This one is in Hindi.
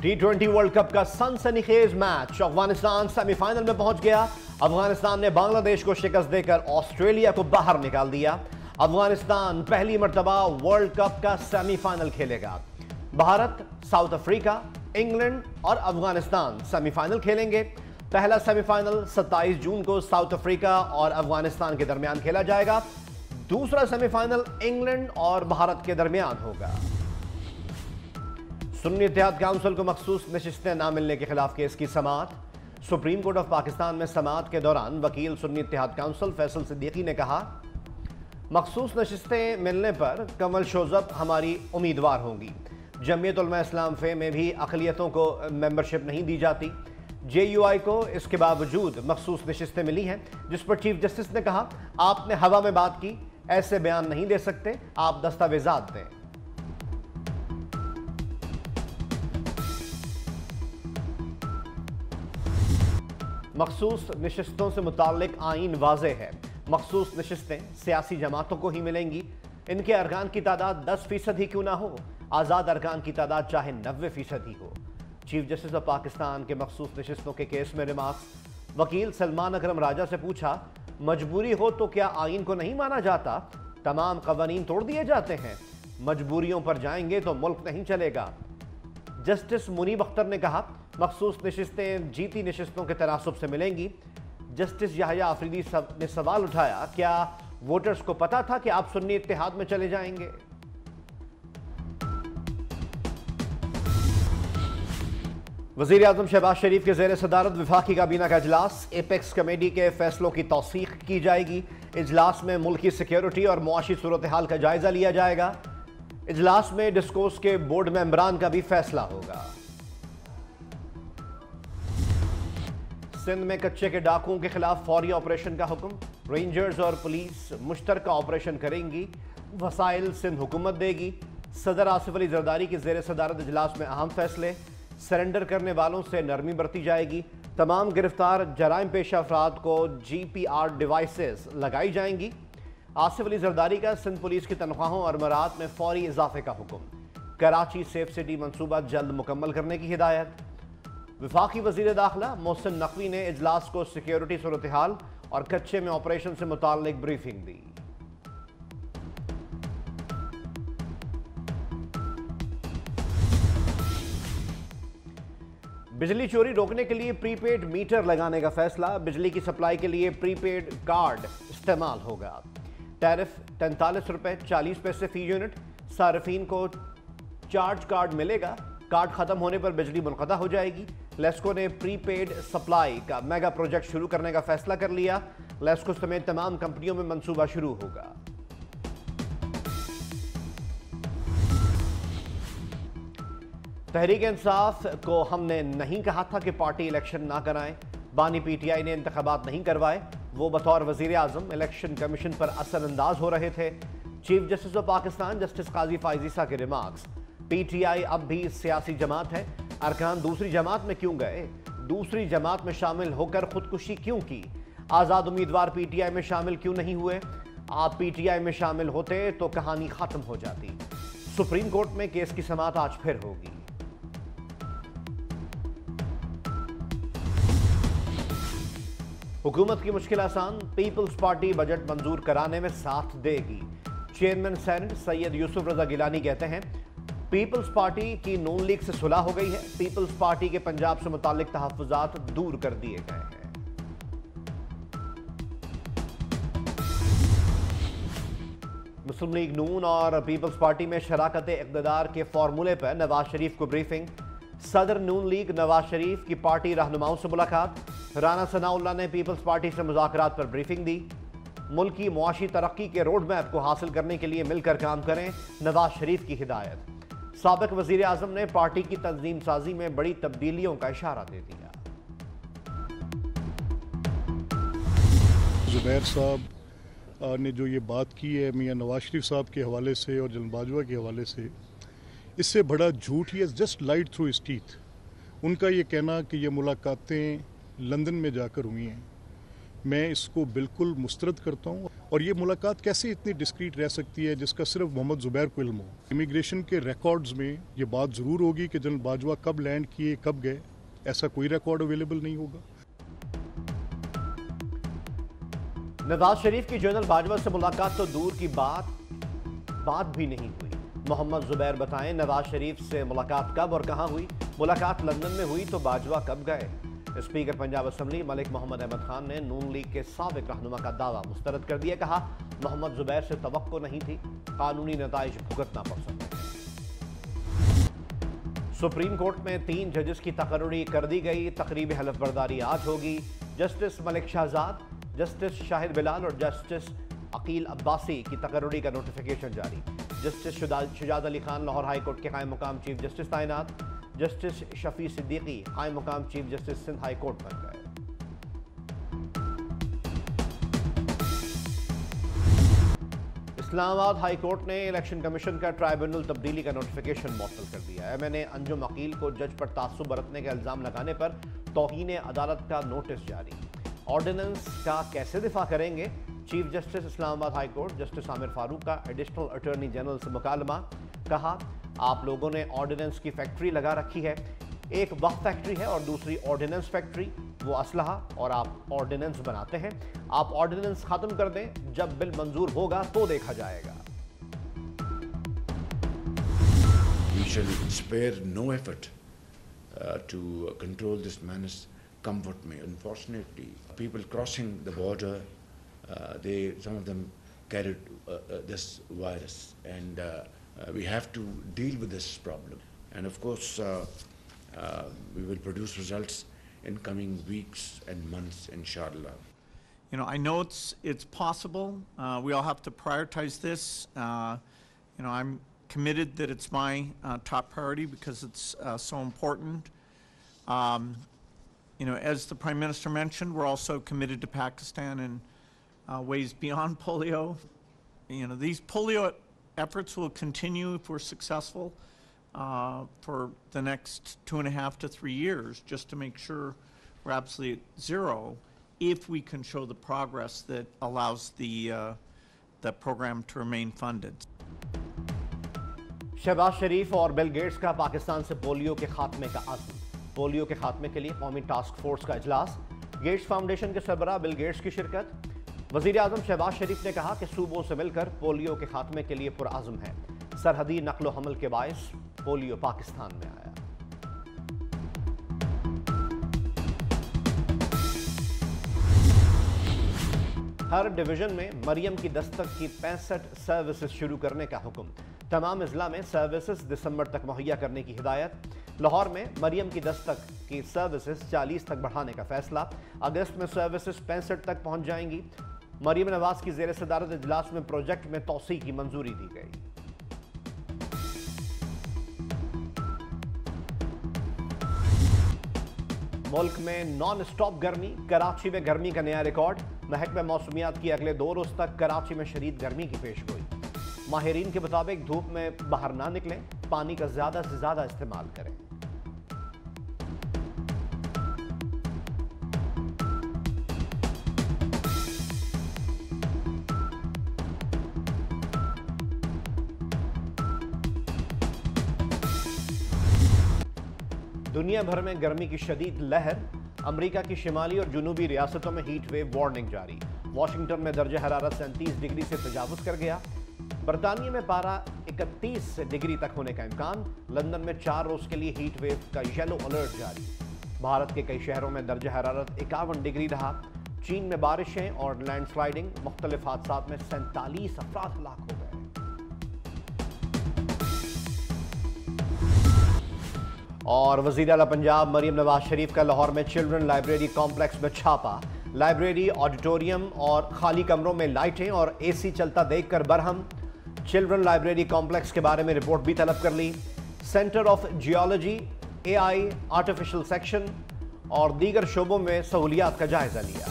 T20 वर्ल्ड कप का सनसनीखेज मैच अफगानिस्तान सेमीफाइनल में पहुंच गया। अफगानिस्तान ने बांग्लादेश को शिकस्त देकर ऑस्ट्रेलिया को बाहर निकाल दिया। अफगानिस्तान पहली मर्तबा वर्ल्ड कप का सेमीफाइनल खेलेगा। भारत, साउथ अफ्रीका, इंग्लैंड और अफगानिस्तान सेमीफाइनल खेलेंगे। पहला सेमीफाइनल 27 जून को साउथ अफ्रीका और अफगानिस्तान के दरमियान खेला जाएगा। दूसरा सेमीफाइनल इंग्लैंड और भारत के दरमियान होगा। सुन्नी इत्तेहाद काउंसिल को मखसूस नशिस्तें न मिलने के खिलाफ केस की समाअत। सुप्रीम कोर्ट ऑफ पाकिस्तान में समाअत के दौरान वकील सुन्नी इत्तेहाद काउंसिल फैसल सिद्दीकी ने कहा, मखसूस नशिस्तें मिलने पर कमल शोजब हमारी उम्मीदवार होंगी। जमीयत उलमा इस्लाम फे में भी अक़लियतों को मेंबरशिप नहीं दी जाती। JUI को इसके बावजूद मखसूस नशिस्तें मिली हैं, जिस पर चीफ जस्टिस ने कहा, आपने हवा में बात की, ऐसे बयान नहीं दे सकते, आप दस्तावेजात दें। मखसूस नशिस्तों से मुताल्लिक आईन वाज़ेह है। मखसूस नशिस्तें सियासी जमातों को ही मिलेंगी। इनके अरकान की तादाद 10% ही क्यों ना हो, आज़ाद अरकान की तादाद चाहे 90% ही हो। चीफ जस्टिस ऑफ पाकिस्तान के मखसूस नशिस्तों के केस में रिमार्क्स। वकील सलमान अकरम राजा से पूछा, मजबूरी हो तो क्या आईन को नहीं माना जाता? तमाम कवानीन तोड़ दिए जाते हैं। मजबूरियों पर जाएंगे तो मुल्क नहीं चलेगा। जस्टिस मुनीब अख्तर ने कहा, मखसूस नशिस्तें जीती नशिस्तों के तनासुब से मिलेंगी। जस्टिस याहिया आफरीदी ने सवाल उठाया, क्या वोटर्स को पता था कि आप सुन्नी इत्तेहाद में चले जाएंगे? वज़ीर आज़म शहबाज शरीफ के ज़ेर सदारत वफाकी काबीना का इजलास। एपेक्स कमेटी के फैसलों की तौसीक़ की जाएगी। इजलास में मुल्की सिक्योरिटी और मुआशी सूरत हाल का जायजा लिया जाएगा। इजलास में डिस्कोर्स के बोर्ड मेंबरान का भी फैसला होगा। सिंध में कच्चे के डाकुओं के खिलाफ फौरी ऑपरेशन का हुक्म। रेंजर्स और पुलिस मुश्तरका ऑपरेशन करेंगी। वसाइल सिंध हुकूमत देगी। सदर आसिफ अली जरदारी की ज़ेर सदारत इजलास में अहम फैसले। सरेंडर करने वालों से नरमी बरती जाएगी। तमाम गिरफ्तार जराइम पेशा अफराद को GPR डिवाइसेस लगाई जाएंगी। आसिफ अली जरदारी का सिंध पुलिस की तनख्वाहों और मरात में फौरी इजाफे का हुक्म। कराची सेफ सिटी मनसूबा जल्द मुकम्मल करने की हिदायत। वफाकी वजीर दाखिला मोहसिन नकवी ने इजलास को सिक्योरिटी सूरत हाल और कच्चे में ऑपरेशन से मुताल्लिक ब्रीफिंग दी। बिजली चोरी रोकने के लिए प्रीपेड मीटर लगाने का फैसला। बिजली की सप्लाई के लिए प्रीपेड कार्ड इस्तेमाल होगा। टैरिफ 43 रुपये 40 पैसे फी यूनिट। सार्फिन को चार्ज कार्ड मिलेगा। कार्ड खत्म होने पर बिजली मुनक़ता हो जाएगी। लेस्को ने प्रीपेड सप्लाई का मेगा प्रोजेक्ट शुरू करने का फैसला कर लिया। लेस्को समेत तमाम कंपनियों में मंसूबा शुरू होगा। तहरीक इंसाफ को हमने नहीं कहा था कि पार्टी इलेक्शन ना कराएं। बानी PTI ने इंतखाबात नहीं करवाए। वो बतौर वजीर आज़म इलेक्शन कमीशन पर असरअंदाज हो रहे थे। Chief justice of Pakistan justice Qazi Faez Isa के रिमार्क्स। PTI अब भी सियासी जमात है। अरकान दूसरी जमात में क्यों गए? दूसरी जमात में शामिल होकर खुदकुशी क्यों की? आज़ाद उम्मीदवार PTI में शामिल क्यों नहीं हुए? आप PTI में शामिल होते तो कहानी खत्म हो जाती। सुप्रीम कोर्ट में केस की समाअत आज फिर होगी। हुकूमत की मुश्किल आसान। पीपल्स पार्टी बजट मंजूर कराने में साथ देगी। चेयरमैन सेनेट सैयद यूसुफ रजा गिलानी कहते हैं, पीपल्स पार्टी की नून लीग से सुलह हो गई है। पीपल्स पार्टी के पंजाब से मुताल्लिक तहफ़्फ़ुज़ात दूर कर दिए गए हैं। मुस्लिम लीग नून और पीपल्स पार्टी में शराकत इक़्तिदार के फॉर्मूले पर नवाज शरीफ को ब्रीफिंग। सदर नून लीग नवाज शरीफ की पार्टी रहनुमाओं से मुलाकात। राना सनाउल्लाह ने पीपल्स पार्टी से मुज़ाकरात पर ब्रीफिंग दी। मुल्की मुआशी तरक्की के रोड मैप को हासिल करने के लिए मिलकर काम करें, नवाज शरीफ की हिदायत। साबिक वज़ीर आज़म ने पार्टी की तंजीम साजी में बड़ी तब्दीलियों का इशारा दे दिया। ज़ुबैर साहब ने जो ये बात की है मियां नवाज शरीफ साहब के हवाले से और जनरल बाजवा के हवाले से, इससे बड़ा झूठ ही जस्ट लाइड थ्रू हिज टीथ। उनका ये कहना कि ये मुलाकातें लंदन में जाकर हुई हैं, मैं इसको बिल्कुल मुस्तरद करता हूँ। और ये मुलाकात कैसे इतनी डिस्क्रीट रह सकती है जिसका सिर्फ मोहम्मद ज़ुबैर को इल्म हो। इमिग्रेशन के रिकॉर्ड्स में ये बात ज़रूर होगी कि जनरल बाजवा कब लैंड किए, कब गए, ऐसा कोई रिकॉर्ड अवेलेबल नहीं होगा। नवाज शरीफ की जनरल बाजवा से मुलाकात तो दूर की बात भी नहीं हुई। मोहम्मद ज़ुबैर बताएं, नवाज शरीफ से मुलाकात कब और कहां हुई? मुलाकात लंदन में हुई तो बाजवा कब गए? स्पीकर पंजाब असम्बली मलिक मोहम्मद अहमद खान ने नून लीग के साबिक रहनुमा का दावा मुस्तरद कर दिया। कहा, मोहम्मद ज़ुबैर से तवक्को नहीं थी, कानूनी नताइज भुगतना पड़ सकते हैं। सुप्रीम कोर्ट में 3 जजेस की तकर्री कर दी गई। तकरीब हलफ बर्दारी आज होगी। जस्टिस मलिक शहजाद, जस्टिस शाहिद बिलाल और जस्टिस अकील अब्बासी की तकर्री का नोटिफिकेशन जारी। Justice Shujaat Ali Khan Lahore high court के कायम मुकाम चीफ जस्टिस तैनात। जस्टिस शफी सिद्दीकी कायम मुकाम chief justice Sindh high court बन गए। इस्लामाबाद हाई कोर्ट ने इलेक्शन कमीशन का ट्राइब्यूनल तब्दीली का नोटिफिकेशन मुअत्तल कर दिया। एमएनए अंजुम अकील को जज पर तासुब बरतने का इल्जाम लगाने पर तौहीन अदालत का नोटिस जारी। ऑर्डिनेंस का कैसे दिफा करेंगे? Chief justice Islamabad high court justice Aamir Farooq का एडिशनल अटॉर्नी जनरल से मुकालमा। कहा, आप लोगों ने ऑर्डिनेंस की फैक्ट्री लगा रखी है। एक वक्फ फैक्ट्री है और दूसरी ऑर्डिनेंस फैक्ट्री। वो असलहा और आप ऑर्डिनेंस बनाते हैं। आप ऑर्डिनेंस खत्म कर दें, जब बिल मंजूर होगा तो देखा जाएगा। We shall spare no effort to control this menace, come what may. Unfortunately, people crossing the border, some of them carried this virus, and we have to deal with this problem. And of course, we will produce results in coming weeks and months, inshallah. You know, I know it's possible. We all have to prioritize this. I'm committed that it's my top priority because it's so important. As the Prime Minister mentioned, we're also committed to Pakistan in ways beyond polio. These polio efforts will continue if we're successful for the next 2.5 to 3 years, just to make sure we're absolutely at zero, if we can show the progress that allows the program to remain funded. Shahbaz शरीफ और बिल गेट्स का पाकिस्तान से पोलियो के खात्मे का अज़्म। पोलियो के खात्मे के लिए कौमी टास्क फोर्स का इजलास। गेट्स फाउंडेशन के सरबराह बिल गेट्स की शिरकत। वज़ीर आज़म शहबाज शरीफ ने कहा कि सूबों से मिलकर पोलियो के खात्मे के लिए पुरअज़्म है। सरहदी नक्लो हमल के बायस पोलियो पाकिस्तान में आया। हर डिवीजन में मरियम की दस्तक की 65 सर्विसेज शुरू करने का हुक्म। तमाम अजला में सर्विसेज दिसंबर तक मुहैया करने की हिदायत। लाहौर में मरियम की दस्तक की सर्विसेज 40 तक बढ़ाने का फैसला। अगस्त में सर्विसेज 65 तक पहुंच जाएंगी। मरियम नवाज की ज़ेर सदारत इजलास में प्रोजेक्ट में तौसी की मंजूरी दी गई। मुल्क में नॉन स्टॉप गर्मी। कराची में गर्मी का नया रिकॉर्ड। महकमा मौसमियात की अगले 2 रोज तक कराची में शदीद गर्मी की पेशगोई। माहिरीन के मुताबिक धूप में बाहर ना निकलें, पानी का ज्यादा से ज्यादा इस्तेमाल करें। दुनिया भर में गर्मी की शदीद लहर। अमेरिका की शिमाली और जुनूबी रियासतों में हीट वेव वार्निंग जारी। वाशिंगटन में दर्जा हरारत 37 डिग्री से तजावुज कर गया। बरतानिया में पारा 31 डिग्री तक होने का इम्कान। लंदन में 4 रोज के लिए हीट वेव का येलो अलर्ट जारी। भारत के कई शहरों में दर्जा हरारत 51 डिग्री रहा। चीन में बारिशें और लैंडस्लाइडिंग। मुख्तलिफ हादसात में 47 अफराद हलाक हो गए। और वज़ीर आला पंजाब मरियम नवाज शरीफ का लाहौर में चिल्ड्रन लाइब्रेरी कॉम्प्लेक्स में छापा। लाइब्रेरी, ऑडिटोरियम और खाली कमरों में लाइटें और एसी चलता देखकर बरहम। चिल्ड्रन लाइब्रेरी कॉम्प्लेक्स के बारे में रिपोर्ट भी तलब कर ली। Centre of geology, AI, artificial section और दीगर शोबों में सहूलियात का जायजा लिया।